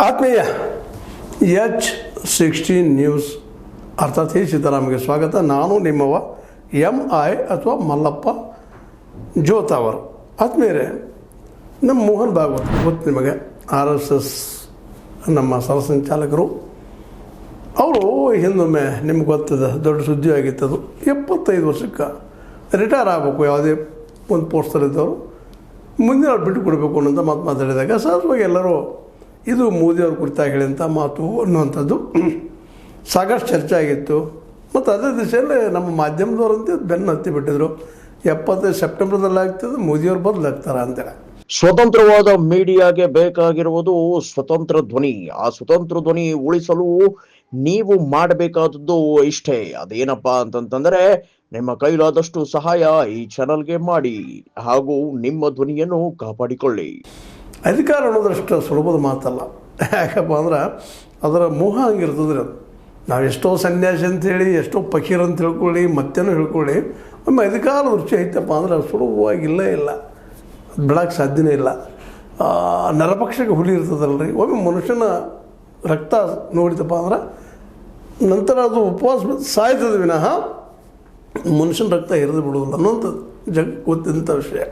ಆತ್ಮೀಯ H16 news ಅರ್ಥಾತ್ ಹೇ ಸೀತಾರಾಮ್ಗೆ ಸ್ವಾಗತ. ನಾನು ನಿಮ್ಮವ MI ಅಥವಾ ಮಲ್ಲಪ್ಪ ಜೋತಾವರ್. ಆತ್ಮೀಯರೇ, ನಮ್ಮ ಮೋಹನ್ ಭಾಗವತ್ ಗೊತ್ತು ನಿಮಗೆ, RSS ನಮ್ಮ ಸಹಸಂಚಾಲಕರು. ಅವರು ಹಿಂದೊಮ್ಮೆ ನಿಮ್ಗೆ ಗೊತ್ತದ, ದೊಡ್ಡ ಸುದ್ದಿ ಆಗಿತ್ತದು. 75 ವರ್ಷಕ್ಕೆ ರಿಟೈರ್ ಆಗಬೇಕು ಯಾವುದೇ ಒಂದು ಪೋಸ್ಟಲ್ಲಿದ್ದವರು, ಮುಂದಿನ ಅವ್ರು ಬಿಟ್ಟು ಕೊಡಬೇಕು ಅನ್ನೋಂಥ ಮಾತು ಮಾತಾಡಿದಾಗ ಸಹಜವಾಗಿ ಎಲ್ಲರೂ ಇದು ಮೋದಿಯವ್ರ ಕುರಿತಾಗಿ ಹೇಳಿದಂಥ ಮಾತು ಅನ್ನುವಂಥದ್ದು ಸಾಕಷ್ಟು ಚರ್ಚೆ ಆಗಿತ್ತು. ಮತ್ತು ಅದೇ ದಿಶೆಯಲ್ಲಿ ನಮ್ಮ ಮಾಧ್ಯಮದವರಂತೆ ಬೆನ್ನು ಹತ್ತಿ ಬಿಟ್ಟಿದ್ರು. 75 ಸೆಪ್ಟೆಂಬರ್ದಲ್ಲಿ ಆಗ್ತದೆ, ಮೋದಿಯವ್ರು ಬದಲಾಗ್ತಾರೆ ಅಂತೇಳಿ. ಸ್ವತಂತ್ರವಾದ ಮೀಡಿಯಾಗೆ ಬೇಕಾಗಿರುವುದು ಸ್ವತಂತ್ರ ಧ್ವನಿ. ಆ ಸ್ವತಂತ್ರ ಧ್ವನಿ ಉಳಿಸಲು ನೀವು ಮಾಡಬೇಕಾದದ್ದು ಇಷ್ಟೇ. ಅದೇನಪ್ಪಾ ಅಂತಂತಂದ್ರೆ, ನಿಮ್ಮ ಕೈಲಾದಷ್ಟು ಸಹಾಯ ಈ ಚಾನಲ್ಗೆ ಮಾಡಿ ಹಾಗೂ ನಿಮ್ಮ ಧ್ವನಿಯನ್ನು ಕಾಪಾಡಿಕೊಳ್ಳಿ. ಅಧಿಕಾರ ಅನ್ನೋದಷ್ಟು ಸುಲಭದ ಮಾತಲ್ಲ. ಯಾಕಪ್ಪ ಅಂದ್ರೆ ಅದರ ಮೋಹ ಹಂಗಿರ್ತದ್ರಿ. ಅದು ನಾವು ಎಷ್ಟೋ ಸನ್ಯಾಸಿ ಅಂಥೇಳಿ, ಎಷ್ಟೋ ಫಕೀರ್ ಅಂತ ಹೇಳ್ಕೊಳ್ಳಿ, ಮತ್ತೇನೋ ಹೇಳ್ಕೊಳ್ಳಿ, ಒಮ್ಮೆ ಅಧಿಕಾರದ ರುಚಿ ಐತಪ್ಪ ಅಂದ್ರೆ ಸುಲಭವಾಗಿ ಇಲ್ಲ, ಬಿಡೋಕ್ಕೆ ಸಾಧ್ಯನೇ ಇಲ್ಲ. ನರಪಕ್ಷಕ್ಕೆ ಹುಲಿ ಇರ್ತದಲ್ರಿ, ಒಮ್ಮೆ ಮನುಷ್ಯನ ರಕ್ತ ನೋಡಿತಪ್ಪ ಅಂದ್ರೆ ನಂತರ ಅದು ಉಪವಾಸ ಸಾಯ್ತದೆ ವಿನಃ ಮನುಷ್ಯನ ರಕ್ತ ಹಿರಿದು ಬಿಡೋದಿಲ್ಲ ಅನ್ನೋಂಥದ್ದು ಜಗಕ್ಕೆ ಗೊತ್ತಿದ್ದಂಥ ವಿಷಯ.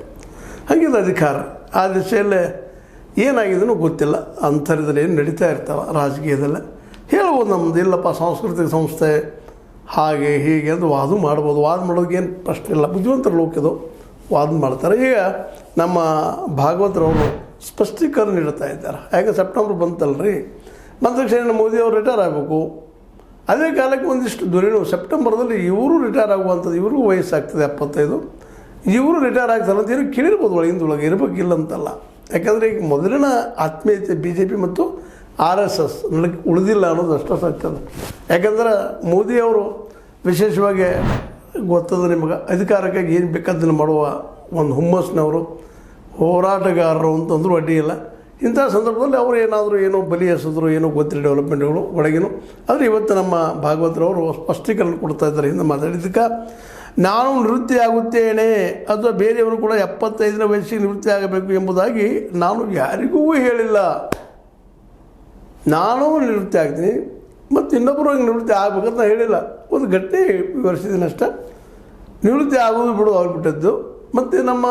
ಹಾಗಿಲ್ಲ ಅಧಿಕಾರ. ಆ ದಿಶೆಯಲ್ಲೇ ಏನಾಗಿದೆಯೋ ಗೊತ್ತಿಲ್ಲ. ಅಂತರ್ಯದಲ್ಲಿ ಏನು ನಡೀತಾ ಇರ್ತಾವೆ ರಾಜಕೀಯದಲ್ಲೇ ಹೇಳ್ಬೋದು. ನಮ್ಮದು ಇಲ್ಲಪ್ಪ ಸಾಂಸ್ಕೃತಿಕ ಸಂಸ್ಥೆ ಹಾಗೆ ಹೀಗೆ ಅಂತ ವಾದ ಮಾಡ್ಬೋದು. ವಾದ ಮಾಡೋದಕ್ಕೇನು ಪ್ರಶ್ನೆ ಇಲ್ಲ, ಬುದ್ಧಿವಂತರ ಲೋಕದು ವಾದ ಮಾಡ್ತಾರೆ. ಈಗ ನಮ್ಮ ಭಾಗವತರವರು ಸ್ಪಷ್ಟೀಕರಣ ನೀಡ್ತಾ ಇದ್ದಾರೆ. ಯಾಕೆ ಸೆಪ್ಟೆಂಬರ್ ಬಂತಲ್ರಿ, ಬಂದ ತಕ್ಷಣ ಮೋದಿ ಅವರು ರಿಟೈರ್ ಆಗಬೇಕು. ಅದೇ ಕಾಲಕ್ಕೆ ಒಂದಿಷ್ಟು ಧ್ವನಿನು ಸೆಪ್ಟೆಂಬರ್ದಲ್ಲಿ ಇವರು ರಿಟೈರ್ ಆಗುವಂಥದ್ದು, ಇವ್ರಿಗೂ ವಯಸ್ಸಾಗ್ತದೆ 75, ಇವರು ರಿಟೈರ್ ಆಗ್ತಾರೆ ಅಂತ ಏನೋ ಕೇಳಿರ್ಬೋದು ಒಳಗಿಂದೊಳಗೆ, ಇರಬೇಕಿಲ್ಲ ಅಂತಲ್ಲ. ಯಾಕಂದರೆ ಈಗ ಮೊದಲಿನ ಆತ್ಮೀಯತೆ BJP ಮತ್ತು RSS ನನಗೆ ಉಳಿದಿಲ್ಲ ಅನ್ನೋದು ಅಷ್ಟೇ ಸತ್ಯದ. ಯಾಕಂದ್ರೆ ಮೋದಿಯವರು ವಿಶೇಷವಾಗಿ ಗೊತ್ತದ ನಿಮಗೆ, ಅಧಿಕಾರಕ್ಕಾಗಿ ಏನು ಬೇಕಾದನ್ನು ಮಾಡುವ ಒಂದು ಹುಮ್ಮಸ್ನವರು, ಹೋರಾಟಗಾರರು ಅಂತಂದ್ರೂ ಅಡ್ಡಿ ಇಲ್ಲ. ಇಂಥ ಸಂದರ್ಭದಲ್ಲಿ ಅವರು ಏನಾದರೂ ಏನೋ ಬಲಿ ಎಸೆದ್ರು, ಏನೋ ಗೊತ್ತಿಲ್ಲ ಡೆವಲಪ್ಮೆಂಟ್ಗಳು ಒಳಗಿನ. ಆದರೆ ಇವತ್ತು ನಮ್ಮ ಭಾಗವತರವರು ಸ್ಪಷ್ಟೀಕರಣ ಕೊಡ್ತಾ ಇದ್ದಾರೆ. ಹಿಂದೆ ಮಾತಾಡಿದ್ದಕ್ಕೆ ನಾನು ನಿವೃತ್ತಿ ಆಗುತ್ತೇನೆ ಅಥವಾ ಬೇರೆಯವರು ಕೂಡ 75ನೇ ವಯಸ್ಸಿಗೆ ನಿವೃತ್ತಿ ಆಗಬೇಕು ಎಂಬುದಾಗಿ ನಾನು ಯಾರಿಗೂ ಹೇಳಿಲ್ಲ. ನಾನು ನಿವೃತ್ತಿ ಆಗ್ತೀನಿ ಮತ್ತು ಇನ್ನೊಬ್ಬರು ಹಂಗೆ ನಿವೃತ್ತಿ ಆಗಬೇಕಂತ ಹೇಳಿಲ್ಲ. ಒಂದು ಘಟನೆ ವಿವರಿಸಿದ್ದೀನಷ್ಟೇ. ನಿವೃತ್ತಿ ಆಗೋದು ಬಿಡು ಅವ್ರು ಬಿಟ್ಟದ್ದು. ಮತ್ತು ನಮ್ಮ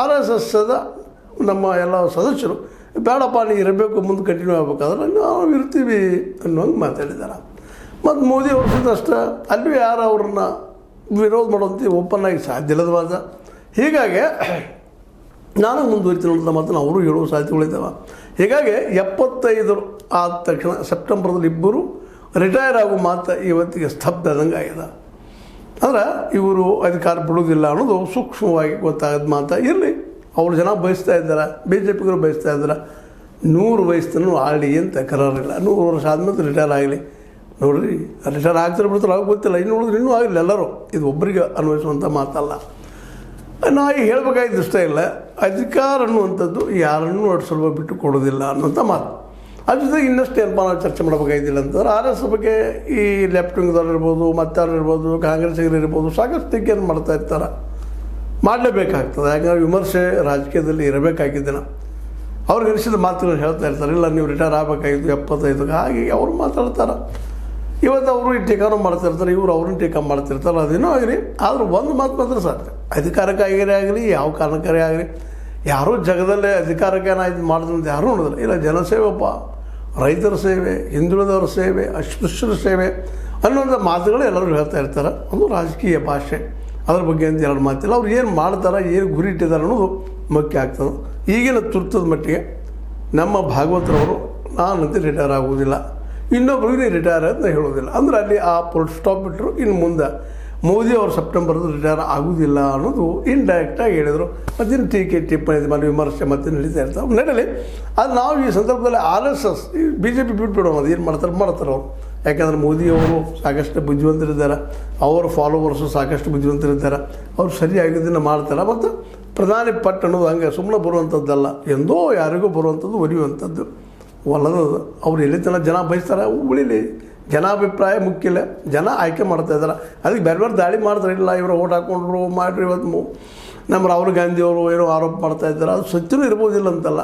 RSSದ ನಮ್ಮ ಎಲ್ಲ ಸದಸ್ಯರು ಬೇಡಪ್ಪ ನೀ ಇರಬೇಕು, ಮುಂದೆ ಕಂಟಿನ್ಯೂ ಆಗಬೇಕಾದ್ರೆ ನಾವು ಇರ್ತೀವಿ ಅನ್ನೋಂಗೆ ಮಾತಾಡಿದ್ದಾರೆ. ಮತ್ತು ಮೋದಿ ಅವ್ರ ಅಷ್ಟೇ ಅಲ್ಲೂ ಯಾರು ಅವ್ರನ್ನ ವಿರೋಧ ಮಾಡೋಂಥ ಓಪನ್ ಆಗಿ ಸಾಧ್ಯ ಇಲ್ಲದ ವಾದ. ಹೀಗಾಗಿ ನಾನು ಮುಂದುವರಿತೀನಿ ಅಂತ ಮಾತನ್ನು ಅವರು ಹೇಳುವ ಸಾಧ್ಯತೆಗಳಿದ್ದಾವೆ. ಹೀಗಾಗಿ 75 ಆದ ತಕ್ಷಣ ಸೆಪ್ಟೆಂಬರ್ದಲ್ಲಿ ಇಬ್ಬರು ರಿಟೈರ್ ಆಗೋ ಮಾತು ಇವತ್ತಿಗೆ ಸ್ತಬ್ಧ ಆದಂಗೆ ಆಗಿದೆ. ಅಂದ್ರೆ ಇವರು ಅಧಿಕಾರ ಬಿಡೋದಿಲ್ಲ ಅನ್ನೋದು ಸೂಕ್ಷ್ಮವಾಗಿ ಗೊತ್ತಾಗದ ಮಾತು. ಇರಲಿ, ಅವ್ರು ಜನ ಬಯಸ್ತಾ ಇದ್ದಾರೆ, BJPಗರು ಬಯಸ್ತಾ ಇದ್ದಾರೆ 100 ವಯಸ್ಸನ್ನು ಆಳಿ ಅಂತ ಕರಾರಿಲ್ಲ. 100 ವರ್ಷ ಆದಮೇಲೆ ರಿಟೈರ್ ಆಗಲಿ. ನೋಡಿರಿ, ರಿಟೈರ್ ಆಗ್ತಾರೆ ಬಿಡ್ತಾರೆ ಆಗ ಗೊತ್ತಿಲ್ಲ, ಇನ್ನು ನೋಡಿದ್ರೆ ಇನ್ನೂ ಆಗಲಿ. ಎಲ್ಲರೂ ಇದು ಒಬ್ಬರಿಗೆ ಅನ್ವಯಿಸುವಂಥ ಮಾತಲ್ಲ. ನಾ ಈಗ ಹೇಳಬೇಕಾಗಿದ್ದು ಇಷ್ಟ ಇಲ್ಲ. ಅಧಿಕಾರ ಅನ್ನುವಂಥದ್ದು ಯಾರನ್ನೂ ಸ್ವಲ್ಪ ಬಿಟ್ಟು ಕೊಡೋದಿಲ್ಲ ಅನ್ನೋಂಥ ಮಾತು. ಅದ್ರ ಜೊತೆಗೆ ಇನ್ನಷ್ಟು ಏನಪ್ಪ ನಾವು ಚರ್ಚೆ ಮಾಡಬೇಕಾಗಿದ್ದಿಲ್ಲ ಅಂತಂದ್ರೆ RSS ಬಗ್ಗೆ ಈ ಲೆಫ್ಟ್ ವಿಂಗ್ದವ್ರು ಇರ್ಬೋದು, ಮತ್ತಾರು ಇರ್ಬೋದು, ಕಾಂಗ್ರೆಸ್ಸಿಗರು ಇರ್ಬೋದು, ಸಾಕಷ್ಟು ಟೀಕೆಯನ್ನು ಮಾಡ್ತಾ ಇರ್ತಾರೆ. ಮಾಡಲೇಬೇಕಾಗ್ತದೆ. ಯಾಕಂದರೆ ವಿಮರ್ಶೆ ರಾಜಕೀಯದಲ್ಲಿ ಇರಬೇಕಾಗಿದ್ದೇನೆ. ಅವ್ರಿಗೆ ಅನಿಸಿದ ಮಾತುಗಳು ಹೇಳ್ತಾ ಇರ್ತಾರೆ. ಇಲ್ಲ, ನೀವು ರಿಟೈರ್ ಆಗಬೇಕಾಗಿತ್ತು 75, ಹಾಗೆ ಅವರು ಮಾತಾಡ್ತಾರೆ. ಇವತ್ತು ಅವರು ಈ ಟೀಕಾನು ಮಾಡ್ತಿರ್ತಾರೆ, ಇವರು ಅವ್ರನ್ನ ಟೀಕಾ ಮಾಡ್ತಿರ್ತಾರೆ. ಅದೇನೋ ಆಗಲಿ, ಆದರೂ ಒಂದು ಮಾತು ಮಾತ್ರ ಸಾಧ್ಯ. ಅಧಿಕಾರಕ್ಕಾಗಿರೇ ಆಗಲಿ, ಯಾವ ಕಾರಣಕ್ಕಾರೇ ಆಗಲಿ, ಯಾರೂ ಜಗದಲ್ಲೇ ಅಧಿಕಾರಕ್ಕೆ ಇದು ಮಾಡಿದಂತ ಯಾರೂ ನೋಡಿದ್ರೆ ಇಲ್ಲ. ಜನಸೇವೆಪ್ಪ, ರೈತರ ಸೇವೆ, ಹಿಂದುಳಿದವರ ಸೇವೆ, ಅಸ್ಪೃಶ್ಯರ ಸೇವೆ ಅನ್ನುವಂಥ ಮಾತುಗಳು ಎಲ್ಲರೂ ಹೇಳ್ತಾ ಇರ್ತಾರೆ. ಒಂದು ರಾಜಕೀಯ ಭಾಷೆ, ಅದ್ರ ಬಗ್ಗೆ ಅಂತ ಎರಡು ಮಾತಿಲ್ಲ. ಅವ್ರು ಏನು ಮಾಡ್ತಾರೆ, ಏನು ಗುರಿ ಇಟ್ಟಿದ್ದಾರೆ ಅನ್ನೋದು ಮುಖ್ಯ ಆಗ್ತದೆ. ಈಗಿನ ತುರ್ತದ ಮಟ್ಟಿಗೆ ನಮ್ಮ ಭಾಗವತರವರು ನಾನಂತೂ ರಿಟೈರ್ ಆಗೋದಿಲ್ಲ, ಇನ್ನೊಬ್ರಿಗೆ ರಿಟೈರ್ ಅಂತ ಹೇಳೋದಿಲ್ಲ. ಅಂದ್ರೆ ಅಲ್ಲಿ ಆ ಫುಲ್ ಸ್ಟಾಪ್ ಬಿಟ್ಟರು. ಇನ್ನು ಮುಂದೆ ಮೋದಿ ಅವರು ಸೆಪ್ಟೆಂಬರ್ದು ರಿಟೈರ್ ಆಗೋದಿಲ್ಲ ಅನ್ನೋದು ಇಂಡೈರೆಕ್ಟಾಗಿ ಹೇಳಿದರು. ಮತ್ತಿನ್ನು ಟೀಕೆ ಟಿಪ್ಪಣಿ ಮಾಡಿ ವಿಮರ್ಶೆ ಮತ್ತೆ ನಡೀತಾ ಇರ್ತಾವೆ, ನಡೀಲಿ. ಅದು ನಾವು ಈ ಸಂದರ್ಭದಲ್ಲಿ RSS BJP ಬಿಟ್ಬಿಡೋಣ, ಅದು ಏನು ಮಾಡ್ತಾರೆ ಅವರು. ಯಾಕಂದರೆ ಮೋದಿಯವರು ಸಾಕಷ್ಟು ಬುದ್ಧಿವಂತರಿದ್ದಾರೆ, ಅವರ ಫಾಲೋವರ್ಸು ಸಾಕಷ್ಟು ಬುದ್ಧಿವಂತರಿದ್ದಾರೆ. ಅವರು ಸರಿಯಾಗಿದ್ದನ್ನು ಮಾಡ್ತಾರೆ. ಮತ್ತು ಪ್ರಧಾನಿ ಪಟ್ಟು ಅನ್ನೋದು ಹಂಗೆ ಸುಮ್ಮನೆ ಬರುವಂಥದ್ದಲ್ಲ, ಎಂದೋ ಯಾರಿಗೂ ಬರುವಂಥದ್ದು, ಒಲಿಯುವಂಥದ್ದು ಒಲ್ಲದದು. ಅವ್ರು ಎಲ್ಲಿ ತನಕ ಜನ ಬಯಸ್ತಾರೆ ಉಳಿಲಿ. ಜನಾಭಿಪ್ರಾಯ ಮುಖ್ಯ ಇಲ್ಲ, ಜನ ಆಯ್ಕೆ ಮಾಡ್ತಾಯಿದ್ದಾರೆ. ಅದಕ್ಕೆ ಬೇರೆ ಬೇರೆ ದಾಳಿ ಮಾಡ್ತಾರೆ. ಇಲ್ಲ, ಇವರು ಓಟ್ ಹಾಕ್ಕೊಂಡ್ರು ಮಾಡಿರಿ. ಇವತ್ತು ನಮ್ಮ ರಾಹುಲ್ ಗಾಂಧಿಯವರು ಏನೋ ಆರೋಪ ಮಾಡ್ತಾಯಿದ್ದಾರೆ, ಅದು ಸತ್ಯನೂ ಇರ್ಬೋದಿಲ್ಲ ಅಂತಲ್ಲ.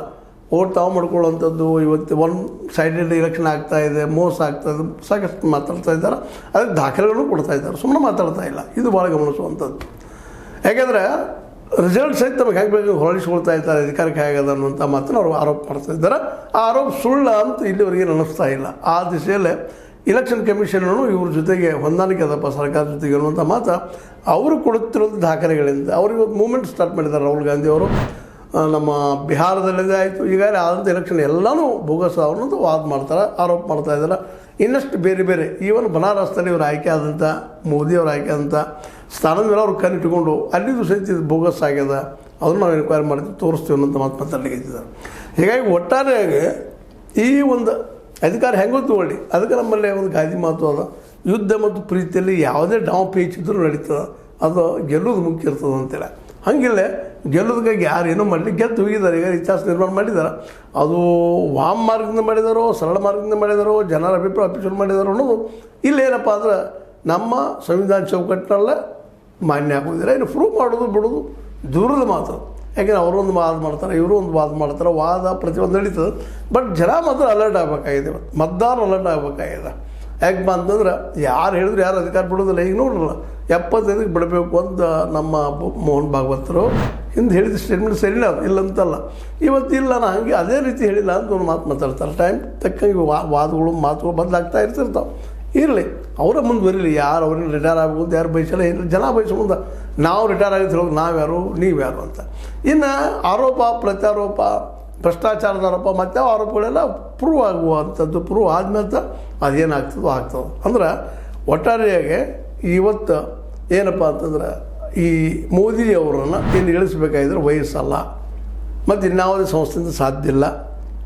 ಓಟ್ ತಾವು ಮಾಡ್ಕೊಳ್ಳುವಂಥದ್ದು, ಇವತ್ತು ಒನ್ ಸೈಡೆಡ್ ಎಲೆಕ್ಷನ್ ಆಗ್ತಾ ಇದೆ, ಮೋಸ ಆಗ್ತಾ ಇದೆ, ಸಾಕಷ್ಟು ಮಾತಾಡ್ತಾ ಇದ್ದಾರೆ. ಅದಕ್ಕೆ ದಾಖಲೆಗಳನ್ನು ಕೊಡ್ತಾ ಇದ್ದಾರೆ, ಸುಮ್ಮನೆ ಮಾತಾಡ್ತಾ ಇಲ್ಲ. ಇದು ಭಾಳ ಗಮನಿಸುವಂಥದ್ದು. ಯಾಕೆಂದರೆ ರಿಸಲ್ಟ್ ಸಹಿತ ನಮಗೆ ಹೇಗೆ ಬೇಕು ಹೊರಡಿಸ್ಕೊಳ್ತಾ ಇದ್ದಾರೆ, ಅಧಿಕಾರಕ್ಕೆ ಹೇಗದ ಅನ್ನುವಂಥ ಮಾತನ್ನು ಅವರು ಆರೋಪ ಮಾಡ್ತಾ ಇದ್ದಾರೆ. ಆ ಆರೋಪ ಸುಳ್ಳ ಅಂತ ಇಲ್ಲಿವರೆಗೆ ಅನ್ನಿಸ್ತಾ ಇಲ್ಲ. ಆ ದಿಶೆಯಲ್ಲೇ ಇಲೆಕ್ಷನ್ ಕಮಿಷನನ್ನು ಇವ್ರ ಜೊತೆಗೆ ಹೊಂದಾಣಿಕೆ ಅದಪ್ಪ ಸರ್ಕಾರ ಜೊತೆಗೆ ಅನ್ನುವಂಥ ಮಾತು ಅವರು ಕೊಡುತ್ತಿರುವಂಥ ದಾಖಲೆಗಳಿಂದ ಅವ್ರಿಗೆ ಮೂವ್ಮೆಂಟ್ ಸ್ಟಾರ್ಟ್ ಮಾಡಿದ್ದಾರೆ. ರಾಹುಲ್ ಗಾಂಧಿ ಅವರು ನಮ್ಮ ಬಿಹಾರದಲ್ಲಿದೆ ಆಯಿತು, ಈಗಾಗಲೇ ಆದಂಥ ಎಲೆಕ್ಷನ್ ಎಲ್ಲನೂ ಬೋಗಸ್ ಅನ್ನೋದು ವಾದ ಮಾಡ್ತಾರೆ, ಆರೋಪ ಮಾಡ್ತಾ ಇದ್ದಾರೆ. ಇನ್ನಷ್ಟು ಬೇರೆ ಬೇರೆ ಈವನ್ ಬನಾರಸ್ನಲ್ಲಿ ಇವರು ಆಯ್ಕೆ ಆದಂಥ ಮೋದಿಯವರು ಆಯ್ಕೆ ಆದಂಥ ಸ್ಥಾನದ ಮೇಲೆ ಅವ್ರು ಕಣ್ಣಿಟ್ಕೊಂಡು ಅಲ್ಲಿದು ಸಹಿತ ಇದು ಬೋಗಸ್ ಆಗ್ಯದ, ಅದನ್ನು ನಾವು ಎನ್ಕ್ವೈರಿ ಮಾಡ್ತೀವಿ, ತೋರಿಸ್ತೀವಿ ಅನ್ನೋಂಥ ಮಾತು ಮಾತಾಡಲಿಕ್ಕಿದ್ದಾರೆ. ಹೀಗಾಗಿ ಒಟ್ಟಾರೆಯಾಗಿ ಈ ಒಂದು ಅಧಿಕಾರ ಹೆಂಗೋ ತಗೊಳ್ಳಿ, ಅದಕ್ಕೆ ನಮ್ಮಲ್ಲಿ ಒಂದು ಗಾದಿ ಮಾತು ಅದ, ಯುದ್ಧ ಮತ್ತು ಪ್ರೀತಿಯಲ್ಲಿ ಯಾವುದೇ ಡಾವ್ ಪೇಚಿದ್ರೂ ನಡೀತದೆ, ಅದು ಗೆಲ್ಲೋದು ಮುಖ್ಯ ಇರ್ತದೆ ಅಂತೇಳಿ. ಹಂಗಿಲ್ಲ ಗೆಲ್ಲೋದಕ್ಕಾಗಿ ಯಾರು ಏನೋ ಮಾಡಲಿ ಗೆದ್ದು ಹೋಗಿದ್ದಾರೆ. ಈಗ ಇತಿಹಾಸ ನಿರ್ಮಾಣ ಮಾಡಿದ್ದಾರೆ, ಅದು ವಾಮ ಮಾರ್ಗದಿಂದ ಮಾಡಿದಾರೋ ಸರಳ ಮಾರ್ಗದಿಂದ ಮಾಡಿದಾರೋ ಜನರ ಅಭಿಪ್ರಾಯ ಅಪಿಷನ್ ಮಾಡಿದಾರೋ ಅನ್ನೋದು ಇಲ್ಲೇನಪ್ಪ ಅಂದ್ರೆ ನಮ್ಮ ಸಂವಿಧಾನ ಚೌಕಟ್ಟಿನಲ್ಲೇ ಮಾನ್ಯ ಆಗೋದಿಲ್ಲ. ಇನ್ನು ಪ್ರೂವ್ ಮಾಡೋದು ಬಿಡೋದು ದೂರದ ಮಾತು. ಯಾಕೆಂದರೆ ಅವರೊಂದು ವಾದ ಮಾಡ್ತಾರೆ, ಇವರು ಒಂದು ವಾದ ಮಾಡ್ತಾರೆ, ವಾದ ಪ್ರತಿಯೊಂದು ನಡೀತದೆ. ಬಟ್ ಜನ ಮಾತ್ರ ಅಲರ್ಟ್ ಆಗಬೇಕಾಗಿದೆ, ಮತದಾರ ಅಲರ್ಟ್ ಆಗಬೇಕಾಗಿದೆ. ಯಾಕಪ್ಪ ಅಂತಂದ್ರೆ ಯಾರು ಹೇಳಿದ್ರು ಯಾರು ಅಧಿಕಾರ ಬಿಡೋದಿಲ್ಲ. ಈಗ ನೋಡ್ರಲ್ಲ 75ಕ್ಕೆ ಬಿಡಬೇಕು ಅಂತ ನಮ್ಮ ಮೋಹನ್ ಭಾಗವತರು ಹಿಂದೆ ಹೇಳಿದ ಸ್ಟೇಟ್ಮೆಂಟ್ ಸರಿಯಿಲ್ಲ, ಇಲ್ಲಂತಲ್ಲ. ಇವತ್ತು ಇಲ್ಲ ನಾ ಹಂಗೆ ಅದೇ ರೀತಿ ಹೇಳಿಲ್ಲ ಅಂತ ಒಂದು ಮಾತು ಮಾತಾಡ್ತಾರೆ. ಟೈಮ್ ತಕ್ಕಂಗೆ ವಾದಗಳು ಮಾತುಗಳು ಬದಲಾಗ್ತಾ ಇರ್ತಿರ್ತಾವೆ. ಇರಲಿ, ಅವರ ಮುಂದುವರಿಲಿ. ಯಾರು ಅವ್ರನ್ನ ರಿಟೈರ್ ಆಗಬೇಕು ಅಂತ ಯಾರು ಬಯಸಲ್ಲ, ಏನು ಜನ ಬಯಸೋ ಮುಂದೆ ನಾವು ರಿಟೈರ್ ಆಗಿದ್ದು ಹೋಗಿ ನಾವ್ಯಾರು ನೀವ್ಯಾರು ಅಂತ. ಇನ್ನು ಆರೋಪ ಪ್ರತ್ಯಾರೋಪ ಭ್ರಷ್ಟಾಚಾರದ ಆರೋಪ ಮತ್ತು ಆರೋಪಗಳೆಲ್ಲ ಪ್ರೂವ್ ಆಗುವಂಥದ್ದು, ಪ್ರೂವ್ ಆದ್ಮೇಲೆ ಅದೇನಾಗ್ತದೋ ಆಗ್ತದೆ. ಅಂದ್ರೆ ಒಟ್ಟಾರೆಯಾಗಿ ಇವತ್ತು ಏನಪ್ಪ ಅಂತಂದ್ರೆ ಈ ಮೋದಿಯವರನ್ನು ಇನ್ನು ಇಳಿಸ್ಬೇಕಾಗಿದ್ರೆ ವಯಸ್ಸಲ್ಲ ಮತ್ತು ಇನ್ಯಾವುದೇ ಸಂಸ್ಥೆಯಿಂದ ಸಾಧ್ಯ ಇಲ್ಲ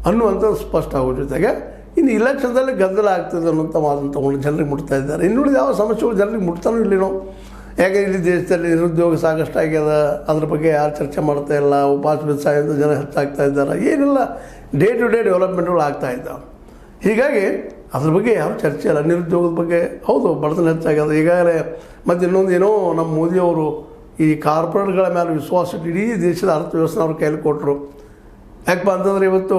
ಅನ್ನುವಂಥದ್ದು ಸ್ಪಷ್ಟ ಆಗೋ ಜೊತೆಗೆ ಇನ್ನು ಇಲೆಕ್ಷನ್ದಲ್ಲಿ ಗದ್ದಲ ಆಗ್ತದೆ ಅನ್ನೋಂಥ ಮಾತನ್ನು ತೊಗೊಂಡು ಜನರಿಗೆ ಮುಟ್ತಾ ಇದ್ದಾರೆ. ಇನ್ನುಳಿದ ಯಾವ ಸಮಸ್ಯೆಗಳು ಜನರಿಗೆ ಮುಟ್ತಾನೂ ಇಲ್ಲಿನೋ. ಯಾಕೆ ಇಲ್ಲಿ ದೇಶದಲ್ಲಿ ನಿರುದ್ಯೋಗ ಸಾಕಷ್ಟು ಆಗ್ಯದ, ಅದ್ರ ಬಗ್ಗೆ ಯಾರು ಚರ್ಚೆ ಮಾಡ್ತಾ ಇಲ್ಲ. ಉಪವಾಸ ಬಿಸಾಯಿಂದ ಜನ ಹೆಚ್ಚಾಗ್ತಾ ಇದ್ದಾರೆ, ಏನಿಲ್ಲ ಡೇ ಟು ಡೇ ಡೆವಲಪ್ಮೆಂಟ್ಗಳು ಆಗ್ತಾ ಇದ್ದಾವೆ. ಹೀಗಾಗಿ ಅದ್ರ ಬಗ್ಗೆ ಯಾರು ಚರ್ಚೆ ಇಲ್ಲ. ನಿರುದ್ಯೋಗದ ಬಗ್ಗೆ ಹೌದು ಬಡತನ ಹೆಚ್ಚಾಗ್ಯದ ಈಗಾಗಲೇ. ಮತ್ತು ಇನ್ನೊಂದು ಏನೋ ನಮ್ಮ ಮೋದಿಯವರು ಈ ಕಾರ್ಪೊರೇಟ್ಗಳ ಮೇಲೆ ವಿಶ್ವಾಸ ಇಟ್ಟು ಇಡೀ ದೇಶದ ಅರ್ಥವ್ಯವಸ್ಥೆ ಅವ್ರ ಕೈಲಿ ಕೊಟ್ಟರು. ಯಾಕಪ್ಪ ಅಂತಂದರೆ ಇವತ್ತು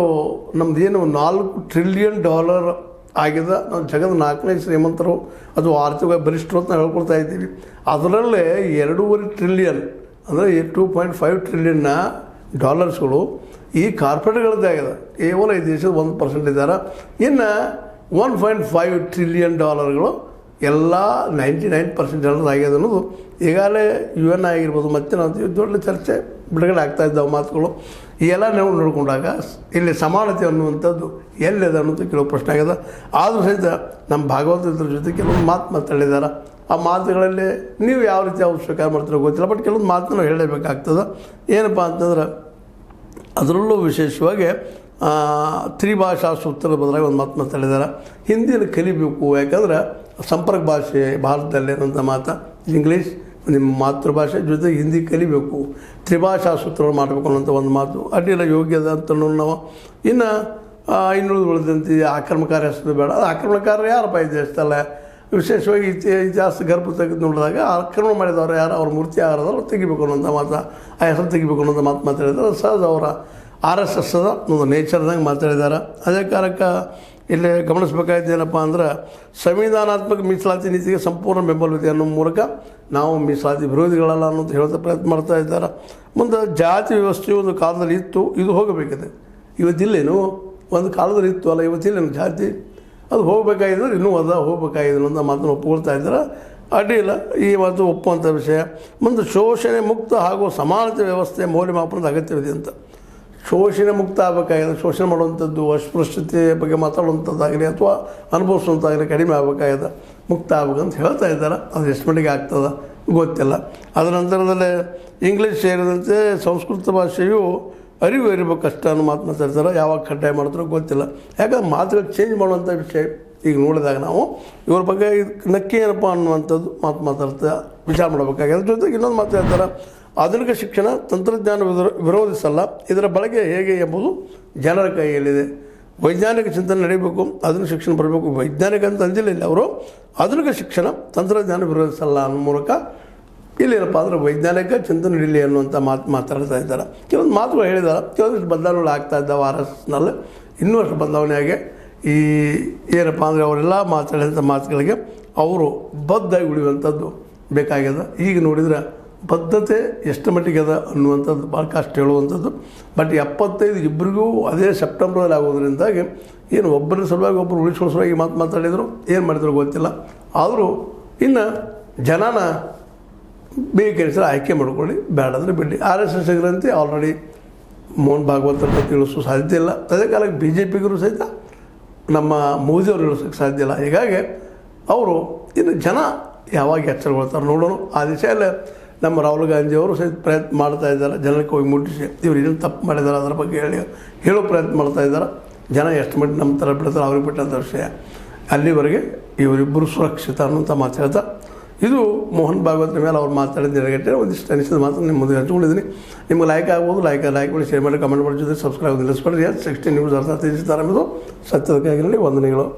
ನಮ್ದು ಏನು $4 ಟ್ರಿಲಿಯನ್ ಆಗಿದೆ. ನಾವು ಜಗದ 4ನೇ ಶ್ರೀಮಂತರು, ಅದು ಆರ್ಥಿಕ ಬಲಿಷ್ಠರು ಅಂತ ನಾವು ಹೇಳ್ಕೊಳ್ತಾ ಇದ್ದೀವಿ. ಅದರಲ್ಲೇ 2.5 ಟ್ರಿಲಿಯನ್ ಅಂದರೆ 2.5 ಟ್ರಿಲಿಯನ್ನ ಡಾಲರ್ಸ್ಗಳು ಈ ಕಾರ್ಪೊರೇಟ್ಗಳದ್ದೇ ಆಗಿದೆ. ಕೇವಲ ಈ ದೇಶದ 1% ಇದ್ದಾರೆ. ಇನ್ನು $1.5 ಟ್ರಿಲಿಯನ್ ಎಲ್ಲ 99% ಜನರದ್ದು ಆಗಿದೆ ಅನ್ನೋದು ಈಗಾಗಲೇ UN ಆಗಿರ್ಬೋದು ಮತ್ತೆ ನಾವು ದೊಡ್ಡ ಚರ್ಚೆ ಬಿಡುಗಡೆ ಆಗ್ತಾ ಇದ್ದಾವೆ ಮಾತುಗಳು. ಈ ಎಲ್ಲ ನಾವು ನೋಡಿಕೊಂಡಾಗ ಇಲ್ಲಿ ಸಮಾನತೆ ಅನ್ನುವಂಥದ್ದು ಎಲ್ಲಿದೆ ಅನ್ನೋದು ಕೆಲವು ಪ್ರಶ್ನೆ ಆಗಿದೆ. ಆದರೂ ಸಹಿತ ನಮ್ಮ ಭಾಗವತರ ಜೊತೆ ಕೆಲವೊಂದು ಮಾತು ಮಾತಾಡಿದ್ದಾರೆ. ಆ ಮಾತುಗಳಲ್ಲಿ ನೀವು ಯಾವ ರೀತಿ ಅವ್ರು ಸ್ವೀಕಾರ ಮಾಡ್ತೀರೋ ಗೊತ್ತಿಲ್ಲ, ಬಟ್ ಕೆಲವೊಂದು ಮಾತನ್ನು ಹೇಳಲೇಬೇಕಾಗ್ತದೆ. ಏನಪ್ಪ ಅಂತಂದ್ರೆ ಅದರಲ್ಲೂ ವಿಶೇಷವಾಗಿ ತ್ರಿಭಾಷಾ ಸೂತ್ರದ ಬದಲಾಗಿ ಒಂದು ಮಾತು ಮಾತಾಡಿದ್ದಾರೆ. ಹಿಂದಿನ ಕಲಿಬೇಕು, ಯಾಕಂದ್ರೆ ಸಂಪರ್ಕ ಭಾಷೆ ಭಾರತದಲ್ಲಿ ಅನ್ನೋಂಥ ಮಾತು. ಇಂಗ್ಲೀಷ್ ನಿಮ್ಮ ಮಾತೃಭಾಷೆ ಜೊತೆಗೆ ಹಿಂದಿ ಕಲಿಬೇಕು, ತ್ರಿಭಾಷಾ ಸೂತ್ರಗಳು ಮಾಡಬೇಕು ಅನ್ನೋಂಥ ಒಂದು ಮಾತು ಅಡ್ಡಿಲ್ಲ, ಯೋಗ್ಯದ ಅಂತ ನಾವು. ಇನ್ನು ಉಳಿದಂತೆ ಆಕ್ರಮಣಕಾರಿ ಹೆಸರು ಬೇಡ. ಅದು ಆಕ್ರಮಣಕಾರರು ಯಾರಪ್ಪ ಈ ದೇಶದಲ್ಲ, ವಿಶೇಷವಾಗಿ ಇತಿಹಾಸ ಗರ್ಭ ತೆಗೆದು ನೋಡಿದಾಗ ಆಕ್ರಮಣ ಮಾಡಿದವರು ಯಾರು, ಅವ್ರ ಮೂರ್ತಿ ಯಾರಾದ್ರು ತೆಗಿಬೇಕು ಅನ್ನೋಂಥ ಮಾತು, ಆ ಹೆಸರು ತೆಗಿಬೇಕು ಅನ್ನೋಂಥ ಮಾತು ಮಾತಾಡಿದ್ದಾರೆ. ಸಹಜ ಅವರ RSS ಒಂದು ನೇಚರ್ದಂಗೆ ಮಾತಾಡಿದ್ದಾರೆ. ಅದೇ ಕಾರಣಕ್ಕೆ ಇಲ್ಲಿ ಗಮನಿಸಬೇಕಾದ್ದೇನಪ್ಪ ಅಂದ್ರೆ ಸಂವಿಧಾನಾತ್ಮಕ ಮೀಸಲಾತಿ ನೀತಿಗೆ ಸಂಪೂರ್ಣ ಬೆಂಬಲವಿದೆ ಅನ್ನೋ ಮೂಲಕ ನಾವು ಮೀಸಲಾತಿ ವಿರೋಧಿಗಳಲ್ಲ ಅನ್ನೋದು ಹೇಳೋದ ಪ್ರಯತ್ನ ಮಾಡ್ತಾ ಇದ್ದಾರೆ. ಮುಂದೆ ಜಾತಿ ವ್ಯವಸ್ಥೆಯು ಒಂದು ಕಾಲದಲ್ಲಿ ಇತ್ತು, ಇದು ಹೋಗಬೇಕಿದೆ. ಇವತ್ತಿಲ್ಲೇನು ಒಂದು ಕಾಲದಲ್ಲಿ ಇತ್ತು ಅಲ್ಲ, ಇವತ್ತಿಲ್ಲೇನು ಜಾತಿ, ಅದು ಹೋಗಬೇಕಾಗಿದ್ರೆ ಇನ್ನೂ ಹೋಗಬೇಕಾಗಿದೆ ಅನ್ನೋ ಮಾತನ್ನು ಒಪ್ಪಿಕೊಳ್ತಾ ಇದ್ದಾರೆ. ಅಡ್ಡಿಲ್ಲ, ಈ ಮಾತು ಒಪ್ಪುವಂಥ ವಿಷಯ. ಮುಂದೆ ಶೋಷಣೆ ಮುಕ್ತ ಹಾಗೂ ಸಮಾನತೆ ವ್ಯವಸ್ಥೆ ಮೌಲ್ಯಮಾಪನದ ಅಗತ್ಯವಿದೆ ಅಂತ. ಶೋಷಣೆ ಮುಕ್ತ ಆಗಬೇಕಾಗಿದೆ, ಶೋಷಣೆ ಮಾಡುವಂಥದ್ದು ಅಸ್ಪೃಶ್ಯತೆ ಬಗ್ಗೆ ಮಾತಾಡುವಂಥದ್ದಾಗಲಿ ಅಥವಾ ಅನುಭವಿಸುವಂಥದ್ದಾಗಲಿ ಕಡಿಮೆ ಆಗಬೇಕಾಗಿದೆ, ಮುಕ್ತ ಆಗ್ಬೇಕಂತ ಹೇಳ್ತಾ ಇದ್ದಾರೆ. ಅದು ಎಷ್ಟು ಮಟ್ಟಿಗೆ ಆಗ್ತದೆ ಗೊತ್ತಿಲ್ಲ. ಅದರ ನಂತರದಲ್ಲೇ ಇಂಗ್ಲೀಷ್ ಸೇರಿದಂತೆ ಸಂಸ್ಕೃತ ಭಾಷೆಯು ಅರಿವು ಇರಬೇಕಷ್ಟ ಅನ್ನೋ ಮಾತು ಮಾತಾಡ್ತಾರೆ. ಯಾವಾಗ ಕಡ್ಡಾಯ ಮಾಡ್ತಾರೋ ಗೊತ್ತಿಲ್ಲ. ಯಾಕಂದ್ರೆ ಮಾತುಗಳು ಚೇಂಜ್ ಮಾಡುವಂಥ ವಿಷಯ ಈಗ ನೋಡಿದಾಗ ನಾವು ಇವ್ರ ಬಗ್ಗೆ ನಕ್ಕಿ ಏನಪ್ಪ ಅನ್ನುವಂಥದ್ದು ಮಾತಾಡ್ತಾ ವಿಚಾರ ಮಾಡಬೇಕಾಗಿದೆ. ಅದ್ರ ಜೊತೆಗೆ ಇನ್ನೊಂದು ಮಾತು ಹೇಳ್ತಾರೆ, ಆಧುನಿಕ ಶಿಕ್ಷಣ ತಂತ್ರಜ್ಞಾನ ವಿರೋಧಿಸಲ್ಲ, ಇದರ ಬಳಕೆ ಹೇಗೆ ಎಂಬುದು ಜನರ ಕೈಯಲ್ಲಿದೆ. ವೈಜ್ಞಾನಿಕ ಚಿಂತನೆ ನಡೀಬೇಕು, ಆಧುನಿಕ ಶಿಕ್ಷಣ ಬರಬೇಕು. ವೈಜ್ಞಾನಿಕ ಅಂತ ಅಂದಿಲ್ಲ ಅವರು, ಆಧುನಿಕ ಶಿಕ್ಷಣ ತಂತ್ರಜ್ಞಾನ ವಿರೋಧಿಸಲ್ಲ ಅನ್ನೋ ಮೂಲಕ ಇಲ್ಲೇನಪ್ಪ ಅಂದರೆ ವೈಜ್ಞಾನಿಕ ಚಿಂತನೆ ನಡೀಲಿ ಅನ್ನುವಂಥ ಮಾತಾಡ್ತಾ ಇದ್ದಾರೆ. ಕೆಲವೊಂದು ಮಾತುಗಳು ಹೇಳಿದ್ದಾರೆ, ಕೆಲವೊಂದಿಷ್ಟು ಬದಲಾವಣೆಗಳು ಆಗ್ತಾ ಇದ್ದಾವೆ ಆರ್ ಎಸ್ ಎಸ್ನಲ್ಲಿ. ಇನ್ನೂ ಅಷ್ಟು ಬದಲಾವಣೆಯಾಗಿ ಈ ಏನಪ್ಪ ಅಂದರೆ ಅವರೆಲ್ಲ ಮಾತಾಡಿದಂಥ ಮಾತುಗಳಿಗೆ ಅವರು ಬದ್ಧಾಗಿ ಉಳಿಯುವಂಥದ್ದು ಬೇಕಾಗ್ಯದ. ಈಗ ನೋಡಿದರೆ ಬದ್ಧತೆ ಎಷ್ಟು ಮಟ್ಟಿಗೆ ಅದ ಅನ್ನುವಂಥದ್ದು ಭಾಳ ಕಷ್ಟ ಹೇಳುವಂಥದ್ದು. ಬಟ್ 75 ಇಬ್ಬರಿಗೂ ಅದೇ ಸೆಪ್ಟೆಂಬರ್ದಲ್ಲಿ ಆಗೋದ್ರಿಂದಾಗಿ ಏನು ಒಬ್ಬರ ಸಲುವಾಗಿ ಒಬ್ಬರು ಉಳಿಸ್ಕೊಳ್ಳೋ ಸಲುವಾಗಿ ಮಾತಾಡಿದರು, ಏನು ಮಾಡಿದ್ರು ಗೊತ್ತಿಲ್ಲ. ಆದರೂ ಇನ್ನು ಜನನ ಬೇಕೆನಿಸಿದ್ರೆ ಆಯ್ಕೆ ಮಾಡ್ಕೊಳ್ಳಿ, ಬೇಡಂದರೆ ಬಿಡಿ. ಆರ್ ಎಸ್ ಎಸ್ ಗ್ರಂಥಿ ಆಲ್ರೆಡಿ ಮೋಹನ್ ಭಾಗವತರ ತಿಳಿಸೋ ಸಾಧ್ಯತೆ ಇಲ್ಲ. ಅದೇ ಕಾಲಕ್ಕೆ ಬಿ ಜೆ ಪಿಗರು ಸಹಿತ ನಮ್ಮ ಮೋದಿಯವರು ಇಳಿಸೋಕ್ಕೆ ಸಾಧ್ಯ ಇಲ್ಲ. ಹೀಗಾಗಿ ಅವರು ಇನ್ನು ಜನ ಯಾವಾಗ ಎಚ್ಚರಗೊಳ್ತಾರೆ ನೋಡೋಣ. ಆ ದಿಶೆಯಲ್ಲೇ ನಮ್ಮ ರಾಹುಲ್ ಗಾಂಧಿಯವರು ಸಹಿತ ಪ್ರಯತ್ನ ಮಾಡ್ತಾ ಇದ್ದಾರೆ, ಜನಕ್ಕೆ ಹೋಗಿ ಮುಟ್ಟಿಸಿ ಇವ್ರು ಏನು ತಪ್ಪು ಮಾಡಿದ್ದಾರೆ ಅದರ ಬಗ್ಗೆ ಹೇಳೋ ಪ್ರಯತ್ನ ಮಾಡ್ತಾ ಇದ್ದಾರೆ. ಜನ ಎಷ್ಟು ಮಟ್ಟಿಗೆ ನಮ್ಮ ಥರ ಬಿಡ್ತಾರೆ ಅವ್ರಿಗೆ ಬಿಟ್ಟಂಥ ವಿಷಯ. ಅಲ್ಲಿವರೆಗೆ ಇವರಿಬ್ಬರು ಸುರಕ್ಷಿತ ಅನ್ನೋಂಥ ಮಾತು ಹೇಳ್ತಾ, ಇದು ಮೋಹನ್ ಭಾಗವತರ ಮೇಲೆ ಅವ್ರು ಮಾತಾಡಿದ ನೆರಗಟ್ಟೆ ಒಂದಿಷ್ಟು ಅನಿಸಿದ ಮಾತು ನಿಮ್ಮ ಮುಂದೆ ಹಂಚ್ಕೊಂಡಿದ್ದೀನಿ. ನಿಮ್ಗೆ ಲೈಕ್ ಆಗ್ಬೋದು, ಲೈಕ್ ಮಾಡಿ, ಶೇರ್ ಮಾಡಿ, ಕಮೆಂಟ್ ಮಾಡಿ, ಜೊತೆ ಸಬ್ಸ್ಕ್ರೈಬ್ ನಿಲ್ಲಿಸ್ಬೇಡ್ರಿ. 16 ನ್ಯೂಸ್ ಅರ್ಥ ತಿಳಿಸ್ತಾರೆ ಎಂಬುದು ಸತ್ಯದ ಕೈಗಿರಲಿ. ವಂದನೆಗಳು.